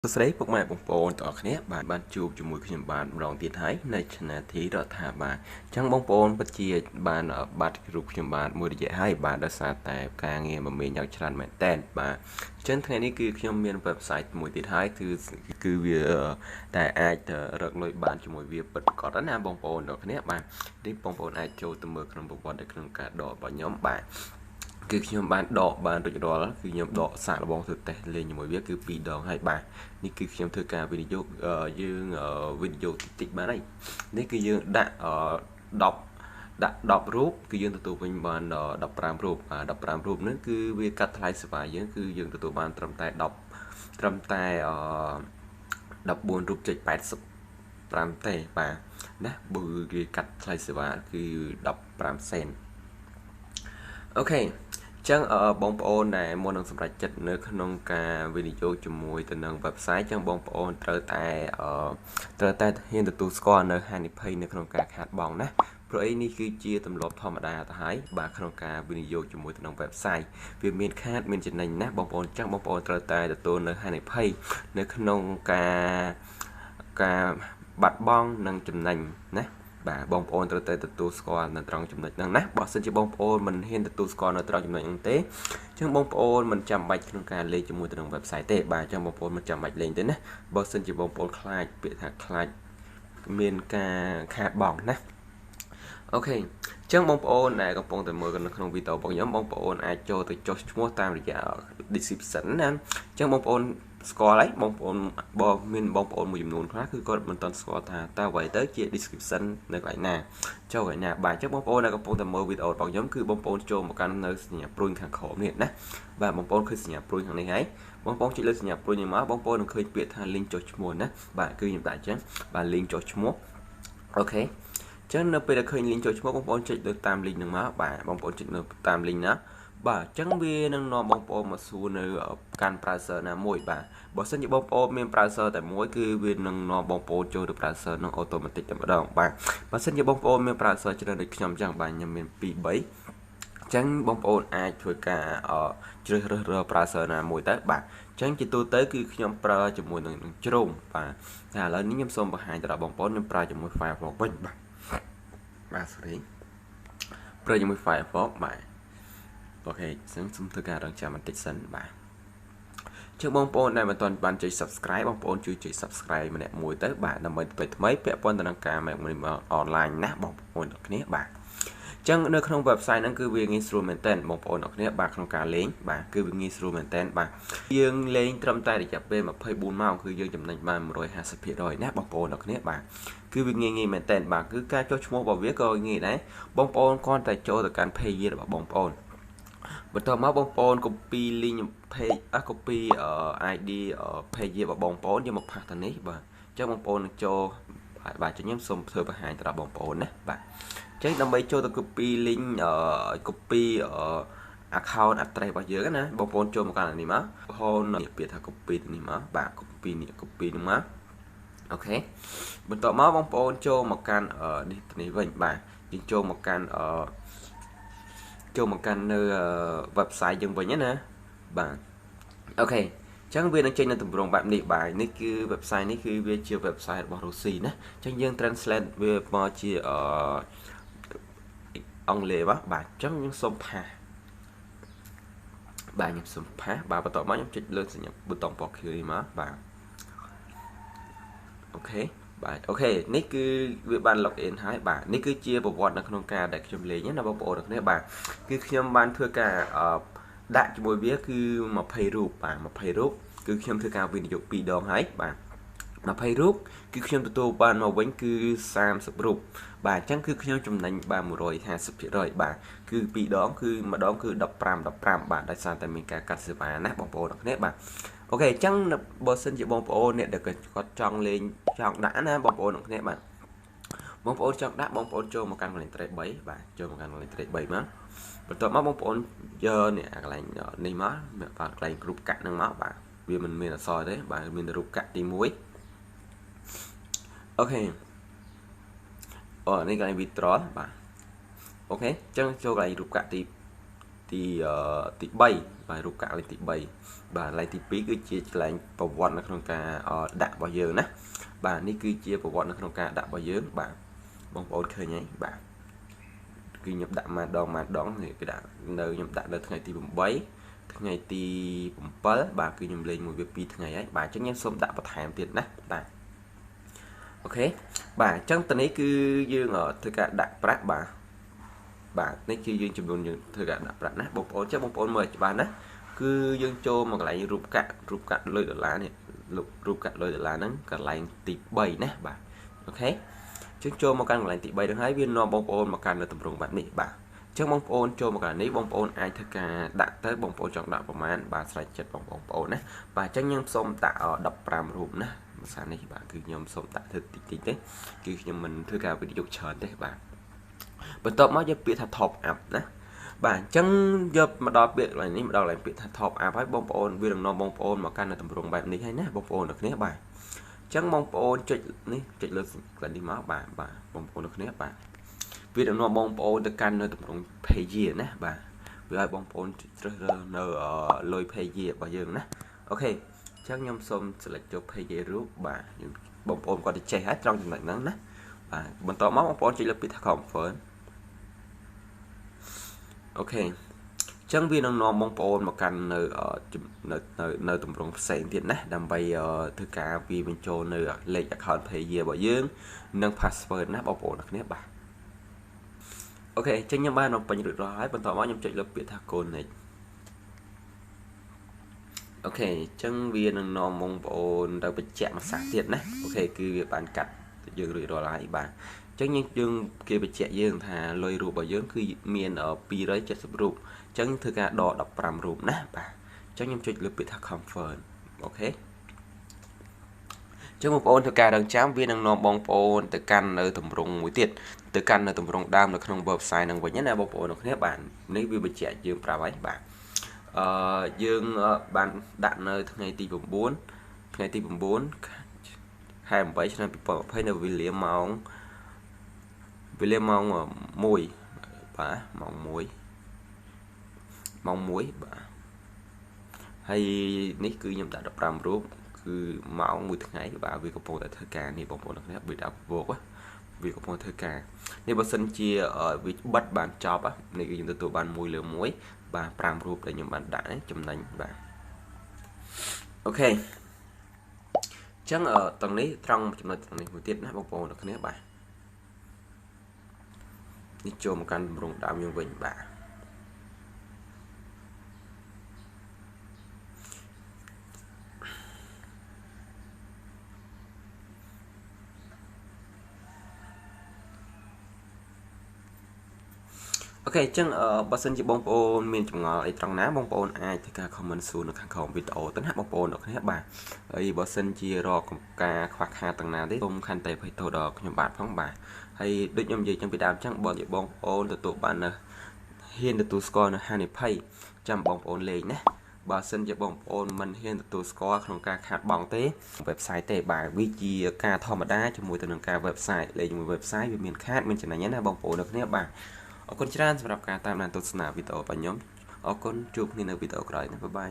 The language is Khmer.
สวัสดีพวกแม่ผมโปนต่อคเนี้ยบ้านจูบจมูกขยมบ้านรองตีท้ายในชนะที่เราถามมาจังบองโปนปัจเจียบ้านบัดรูปขยมบ้านมือเดียให้บ้านรักษาแต่การเงินมันมีอย่างฉลาดแม่แต่บ้านฉันทั้งนี้คือขยมเมียนเว็บไซต์มือตีท้ายคือเวียแต่อาจจะเลิกลอยบ้านจมูกเวียเปิดก่อนนะบองโปนต่อคเนี้ยบ้านที่บองโปนอาจโจตมือขนมบอลในขนมกาดอกบ้านย้อมบ้านคือขยมบ้านดอกบ้านตัวจดแล้วคือขยมดอกสารบองสุดแต่เลยอย่างมือเวียคือปีดอกให้บ้านนี่คือขยมเธอการวิดีโอยื่นวิดีโอติดมาได้นี่คือยื่นดอกรูปคือยื่นตัวเป็นบ้านดอกปรามรูปดอกปรามรูปนั่นคือเวียกัดไลน์สบายยื่นคือยื่นตัวบ้านตรำแต่ดอกบนรูปเจ็ดแปดสิบปรามแต่ป่านะบือเวียกัดไลน์สบายคือดอกปรามเซนโอเคจังบองปอนในมวลหนังสำหรับจัดเนื้อขนมกาวิดีโอจมูกตัวหนังเว็บไซต์จังบองปอนเตอแต่เห็นตัวสกอร์เนื้อฮันนี่เพย์ในขนมกาขาดบองนะเพราะไอ้นี่คือเจียตำรวจธรรมดาท้ายบาขนมกาวิดีโอจมูกตัวหนังเว็บไซต์เวียนเมียนคาดเมียนจันนันนะบองปอนจังบองปอนเตอแต่ตัวเนื้อฮันนี่เพย์ในขนมกาบัดบองนังจันนันนะบองโอนตัวตัวสกอร์ในตรองจำนวนนั้นนะบอกสัญญาบองโอนมันเห็นตัวสกอร์ในตรองจำนวนนั้นเต้จังบองโอนมันจำใบក្នុងការលេងជាមួយទៅនឹងเว็บไซต์ទេបាទจังบองโอนมันจำใบលេងទេណាបើសិនជាបងប្អូនខ្លាចពាក្យថាខ្លាចមានការខាតបង់ណាអូខេចឹងបងប្អូនដែលកំពុងតែមើលនៅក្នុងវីដេអូរបស់ខ្ញុំបងប្អូនអាចចូលទៅចុះឈ្មោះតាមរយៈ description ណាចឹងបងប្អូនស្គាល់ហើយបងប្អូនបើមានបងប្អូនមួយចំនួនខ្លះគឺគាត់មិនទាន់ស្គាល់ថាតើអ្វីទៅជា description នៅកន្លែងណាចូលកន្លែងណាបាទចឹងបងប្អូនដែលកំពុងតែមើលវីដេអូរបស់ខ្ញុំគឺបងប្អូនចូលមកកាន់នៅសញ្ញាព្រួយខាងក្រោមនេះណាបាទបងប្អូនឃើញសញ្ញាព្រួយខាងនេះហើយបងប្អូនចុចលើសញ្ញាព្រួយនេះមកបងប្អូននឹងឃើញពាក្យថា link ចុះឈ្មោះណាបាទគឺខ្ញុំដាក់ចឹងបាទ link ចុះឈ្មោះអូខេចឹងនៅពេលដែលឃើញ link ចុះឈ្មោះបងប្អូនចុចទៅតាម link ហ្នឹងមកបាទបងប្អូនចុចនៅតាម link ណាបាទចឹងវានឹងនាំបងប្អូនមកសួរនៅកាន់ browser ណាមួយបាទបើសិនជាបងប្អូនមាន browser តែមួយគឺវានឹងនាំបងប្អូនចូលទៅ browser នឹង automatic តែម្ដងបាទបើសិនជាបងប្អូនមាន browser ច្រើនដូចខ្ញុំចឹងបាទខ្ញុំមាន2 3ចឹងបងប្អូនអាចធ្វើការជ្រើសរើស browser ណាមួយទៅបាទចឹងជាទូទៅគឺខ្ញុំប្រើជាមួយនឹងជ្រុំបាទតែឥឡូវនេះខ្ញុំសូមបង្ហាញទៅដល់បងប្អូនខ្ញុំប្រើជាមួយ Firefox វិញបាទ sorry ប្រើជាមួយ Firefox បាទអូខេចឹងសូមធ្វើការរងចាំបន្តិចសិនបាទជើងបងប្អូនដែលមិនទាន់បានចុច subscribe បងប្អូនជួយចុច subscribe ម្នាក់មួយទៅបាទដើម្បីថ្មីពាក់ព័ន្ធទៅនឹងការមកអនឡាញណាបងប្អូនទាំងគ្នាបាទចឹងនៅក្នុង website ហ្នឹងគឺវាងាយស្រួលមែនតើបងប្អូនទាំងគ្នាបាទក្នុងការលេងបាទគឺវាងាយស្រួលមែនតើបាទយើងលេងត្រឹមតែរយៈពេល24ម៉ោងគឺយើងចំណេញបាន 150% ណាបងប្អូនទាំងគ្នាបាទគឺវាងាយមែនតើបាទគឺការចុះឈ្មោះរបស់វាក៏ងាយដែរបងប្អូនគ្រាន់តែចូលទៅកាន់ page របស់បងប្អូនបន្ទាប់មកបងប្អូន copy link page copy ID page របស់បងប្អូនយកមកផាសទៅនេះបាទអញ្ចឹងបងប្អូននឹងចូលបាទខ្ញុំសូមធ្វើបង្ហាញទៅដល់បងប្អូនណាបាទអញ្ចឹងដើម្បីចូលទៅ copy link copy account address របស់យើងណាបងប្អូនចូលមកកាន់នេះមកបងប្អូនពាក្យថា copy នេះមកបាទ copy នេះ copy នេះមកអូខេបន្ទាប់មកបងប្អូនចូលមកកាន់នេះវិញបាទយើងចូលមកកាន់នៅ website យើងវិញណាបាទអូខេអញ្ចឹងវានឹងចេញនៅទម្រង់បែបនេះបាទនេះគឺ website នេះគឺវាជា website របស់រុស្ស៊ីណាអញ្ចឹងយើង translate វាមកជាអង់គ្លេសបាទអញ្ចឹងខ្ញុំសូមផាសបាទខ្ញុំសូមផាសបាទបន្ទាប់មកខ្ញុំចុចលើសញ្ញាប៊ូតុងពណ៌ខៀវនេះមកបាទអូខេបាទអូខេនេះគឺវាបាន login ហើយបាទនេះគឺជាប្រវត្តិនៅក្នុងការដែលខ្ញុំលេងណាបងប្អូនទាំងគ្នាបាទគឺខ្ញុំបានធ្វើការដាក់ជាមួយវាគឺ20រូបបាទ20រូបគឺខ្ញុំធ្វើការវិនិយោគ2ដងហើយបាទ20រូបគឺខ្ញុំទទួលបានមកវិញគឺ30រូបបាទអញ្ចឹងគឺខ្ញុំចំណេញបាន 150% បាទគឺ2ដងគឺម្ដងគឺ15បាទដោយសារតែមានការកាត់សេវាណាបងប្អូនទាំងគ្នាបាទអូខេអញ្ចឹងបើសិនជាបងប្អូនអ្នកដែលគាត់ចង់លេងចង់ដាក់ណាបងប្អូនទាំងគ្នាបាទបងប្អូនចង់ដាក់បងប្អូនចូលមកកាន់កន្លែងត្រេក3បាទចូលមកកាន់កន្លែងត្រេក3មកបន្ទាប់មកបងប្អូនយកនេះកន្លែងនេះមកបាទកន្លែងរូបកាក់ហ្នឹងមកបាទវាមិនមានអក្សរទេបាទមានរូបកាក់ទី1អូខេនេះកន្លែង withdraw បាទអូខេអញ្ចឹងចូលកន្លែងរូបកាក់ទី3 bài rụp cả lên tỷ 7 và lại tỷ phí cứ chia lại bảo vọt nó không cả đạ bao giờ nè bà ní cứ chia bảo vọt nó không cả đạ bao giờ bà bông ôn khơi nhé bà cứ nhập đạ mà đón thì cái đạ nơi nhập đạ được ngày tỷ 7 ngày tỷ 7 bà cứ nhập lên một việc pi ngày ấy bà chắc nhé xôm đạ vào thèm tiền nè bà ok bà chẳng tên ấy cứ dương ở thứ cả đạ bạc bà nói chưa dương chụp luôn những thời gian đặt nè bông ôn chắc bông ôn mời bà nè cứ dương cho mà lại rụp cạn lôi đợt lá này rụp cạn lôi đợt lá nó cả lại tỷ 7 nè bà ok chứ cho một căn lại tỷ 7 được 2 viên non bông ôn mà căn là tầm rung bạn này bà trước bông ôn cho một cái này bông ôn ai thời cả đặt tới bông ôn chọn đạo của màn bà sẽ chật bông ôn nè bà chắc nhân xôm tạo đập ram rụm nè sáng nay bà cứ nhom xôm tạo thực tí đấy cứ nhưng mình thứ cao video chờ đấy bàបន្ទាប់មកយកពាក្យថា top up ណាបាទអញ្ចឹងយកមកដល់ពាក្យឡើយនេះមកដល់ពាក្យថា top up ហើយបងប្អូនវាដំណងបងប្អូនមកកាន់នៅតម្រងបែបនេះហើយណាបងប្អូនអ្នកគ្នាបាទអញ្ចឹងបងប្អូនចុចនេះចុចលើកន្លែងនេះមកបាទបងប្អូនអ្នកគ្នាបាទវាដំណងបងប្អូនទៅកាន់នៅតម្រង page ណាបាទវាឲ្យបងប្អូនជ្រើសរើសនៅលុយ page របស់យើងណាអូខេអញ្ចឹងខ្ញុំសូម select ចូល page រូបបាទបងប្អូនគាត់ទៅចេះហើយត្រង់ចំណុចហ្នឹងណាបាទបន្ទាប់មកបងប្អូនចុចលើពាក្យថា confirmអូខេអញ្ចឹងវានឹងនាំបងប្អូនមកកាន់នៅតម្រងផ្សេងទៀតណាដើម្បីធ្វើការវាបញ្ចូលនៅលេខ account page របស់យើងនិង password ណាបងប្អូនអ្នកគ្នាបាទអូខេអញ្ចឹងខ្ញុំបានបំពេញរួចរាល់ហើយបន្តមកខ្ញុំចុចលើពាក្យថា connect អូខេអញ្ចឹងវានឹងនាំបងប្អូនទៅបញ្ជាក់មួយសាសទៀតណាអូខេគឺវាបានកាត់យើងរួចរាល់ហើយបាទចឹងយើងគេបញ្ជាក់យើងថាលុយរូបរបស់យើងគឺមាន270រូបអញ្ចឹងធ្វើការដក15រូបណាបាទអញ្ចឹងខ្ញុំចុចលើពាក្យថា confirm អូខេអញ្ចឹងបងប្អូនធ្វើការរងចាំវានឹងនាំបងប្អូនទៅកាន់នៅតម្រងមួយទៀតទៅកាន់នៅតម្រងដើមនៅក្នុង website ហ្នឹងវិញណាបងប្អូនអ្នកគ្នាបាទនេះវាបញ្ជាក់យើងប្រាប់ហើយបាទយើងបានដាក់នៅថ្ងៃទី9ខែ8 ឆ្នាំ2020នៅវេលាម៉ោង1បាទម៉ោង1បាទហើយនេះគឺខ្ញុំដាក់15រូបគឺម៉ោងមួយថ្ងៃបាទវាកំពុងតែធ្វើការនេះបងប្អូនអ្នកវាដាក់វោកវាកំពុងធ្វើការនេះបើសិនជាវាបិទបានចប់នេះគឺខ្ញុំទទួលបាន1លើ1បាទ5រូបដែលខ្ញុំបានដាក់ចំណេញបាទអូខេអញ្ចឹងទាំងនេះត្រង់ចំណុចទាំងនេះមួយទៀតណាបងប្អូនអ្នកគ្នាបាទនេះចូលមកកាន់តម្រងដើមយើងវិញបាទអូខេអញ្ចឹងបើសិនជាបងប្អូនមានចម្ងល់អីត្រង់ណាបងប្អូនអាចធ្វើការ comment សួរនៅខាងក្រោមវីដេអូទៅណាបងប្អូនអ្នកគ្នាបាទហើយបើសិនជារកការខ្វះខាតទាំងណាទេសូមខន្តីអភ័យទោសដល់ខ្ញុំបាទផងបាទហើយដូចខ្ញុំនិយាយចឹងពីដើមអញ្ចឹងបើបងប្អូនទទួលបាននៅហ៊ានទទួលស្គាល់នៅហានិភ័យចាំបងប្អូនលេងណាបើសិនជាបងប្អូនមិនហ៊ានទទួលស្គាល់ក្នុងការខាតបង់ទេ website ទេបាទវាជាការធម្មតាជាមួយទៅនឹងការ website លេងជាមួយ website វាមានខាតមានចំណេញណាបងប្អូនអ្នកគ្នាបាទអរគុណច្រើនសម្រាប់ការតាមដានទស្សនាវីដេអូរបស់ខ្ញុំអរគុណជួបគ្នានៅវីដេអូក្រោយណាបាយបាយ